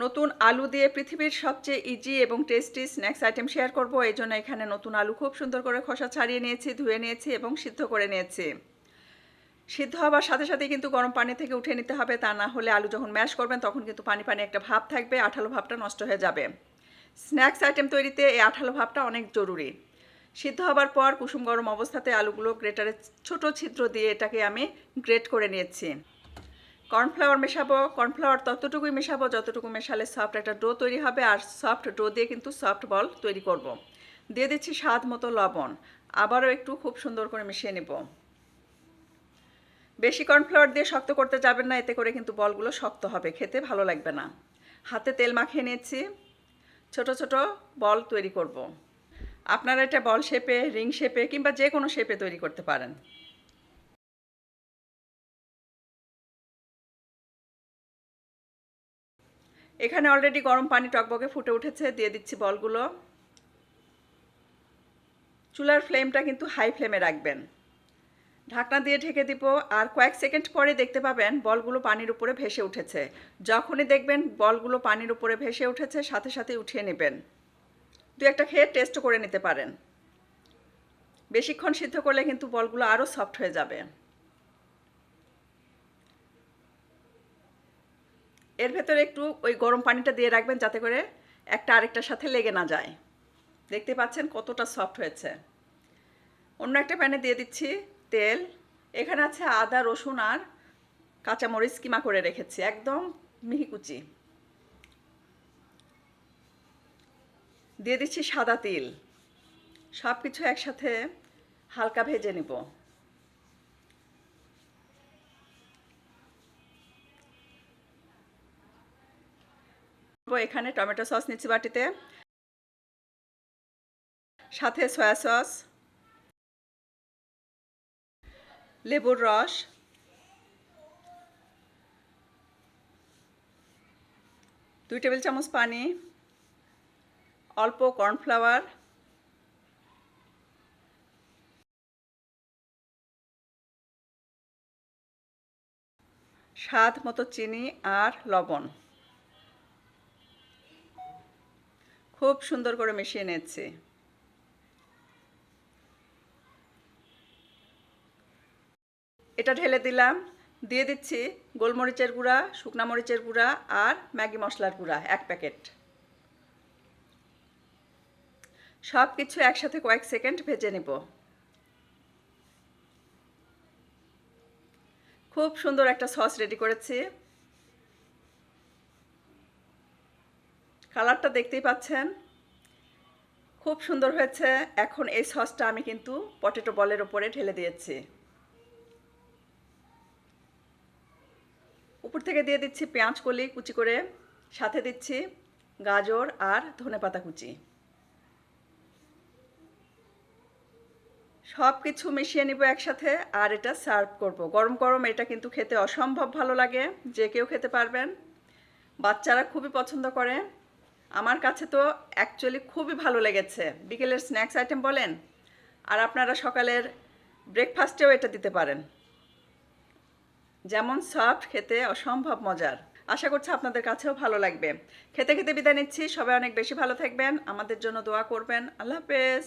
নতুন আলু দিয়ে পৃথিবীর সবচেয়ে ইজি এবং টেস্টি স্ন্যাক্স আইটেম শেয়ার করব। এই জন্য এখানে নতুন আলু খুব সুন্দর করে খোসা ছাড়িয়ে নিয়েছি, ধুয়ে নিয়েছি এবং সিদ্ধ করে নিয়েছি। সিদ্ধ হবার সাথে সাথে কিন্তু গরম পানি থেকে উঠে নিতে হবে, তা না হলে আলু যখন ম্যাশ করবেন তখন কিন্তু পানি পানি একটা ভাব থাকবে, আঠালো ভাবটা নষ্ট হয়ে যাবে। স্ন্যাক্স আইটেম তৈরিতে এই আঠালো ভাবটা অনেক জরুরি। সিদ্ধ হবার পর কুসুম গরম অবস্থাতে আলুগুলো গ্রেটারে ছোট ছিদ্র দিয়ে এটাকে আমি গ্রেট করে নিয়েছি। কর্নফ্লাওয়ার মেশাবো, কর্নফ্লাওয়ার ততটুকুই মেশাবো যতটুকু মেশালে সফট একটা ডো তৈরি হবে, আর সফট ডো দিয়ে কিন্তু সফট বল তৈরি করব। দিয়ে দিচ্ছি স্বাদ মতো লবণ, আবারও একটু খুব সুন্দর করে মিশিয়ে নেব। বেশি কর্নফ্লাওয়ার দিয়ে শক্ত করতে যাবেন না, এতে করে কিন্তু বলগুলো শক্ত হবে, খেতে ভালো লাগবে না। হাতে তেল মাখিয়ে নিয়েছি, ছোট ছোট বল তৈরি করব। আপনারা এটা বল শেপে, রিং শেপে কিংবা যে কোনো শেপে তৈরি করতে পারেন। এখানে অলরেডি গরম পানি টকবকে ফুটে উঠেছে, দিয়ে দিচ্ছি বলগুলো। চুলার ফ্লেমটা কিন্তু হাই ফ্লেমে রাখবেন। ঢাকনা দিয়ে ঢেকে দিব, আর কয়েক সেকেন্ড পরে দেখতে পাবেন বলগুলো পানির উপরে ভেসে উঠেছে। যখনই দেখবেন বলগুলো পানির উপরে ভেসে উঠেছে, সাথে সাথে উঠিয়ে নেবেন। দু একটা খেয়ে টেস্ট করে নিতে পারেন। বেশিক্ষণ সিদ্ধ করলে কিন্তু বলগুলো আরও সফট হয়ে যাবে। এর ভেতরে একটু ওই গরম পানিটা দিয়ে রাখবেন যাতে করে একটা আরেকটার সাথে লেগে না যায়। দেখতে পাচ্ছেন কতটা সফট হয়েছে। অন্য একটা প্যানে দিয়ে দিচ্ছি তেল। এখানে আছে আদা, রসুন আর কাঁচামরিচ কিমা করে রেখেছি, একদম মিহি কুচি। দিয়ে দিচ্ছি সাদা তিল। সব কিছু একসাথে হালকা ভেজে নিব। এখানে টমেটো সস নিচ্ছি বাটিতে, সাথে সয়া সস, লেবুর রস, 2 টেবিল চামচ পানি, অল্প কর্নফ্লাওয়ার, স্বাদ মতো চিনি আর লবণ। খুব সুন্দর করে মিশিয়ে নিয়েছি। এটা ঢেলে দিলাম। দিয়ে দিচ্ছি গোলমরিচের গুঁড়া, শুকনা মরিচের গুঁড়া আর ম্যাগি মশলার গুঁড়া 1 প্যাকেট। সব কিছু একসাথে কয়েক সেকেন্ড ভেজে নেব। খুব সুন্দর একটা সস রেডি করেছি। কালারটা দেখতেই পাচ্ছেন, খুব সুন্দর হয়েছে। এখন এই সসটা আমি কিন্তু পটেটো বলের ওপরে ঢেলে দিয়েছি। উপর থেকে দিয়ে দিচ্ছি পেঁয়াজ কলি কুচি করে, সাথে দিচ্ছি গাজর আর ধনেপাতা কুচি। সব কিছু মিশিয়ে নিব একসাথে, আর এটা সার্ভ করব। গরম গরম এটা কিন্তু খেতে অসম্ভব ভালো লাগে, যে কেউ খেতে পারবেন। বাচ্চারা খুবই পছন্দ করে। আমার কাছে তো অ্যাকচুয়ালি খুবই ভালো লেগেছে। বিকেলের স্ন্যাক্স আইটেম বলেন, আর আপনারা সকালের ব্রেকফাস্টেও এটা দিতে পারেন। যেমন সফট, খেতে অসম্ভব মজার। আশা করছি আপনাদের কাছেও ভালো লাগবে। খেতে খেতে বিদায় নিচ্ছি। সবাই অনেক বেশি ভালো থাকবেন, আমাদের জন্য দোয়া করবেন। আল্লাহ হাফেজ।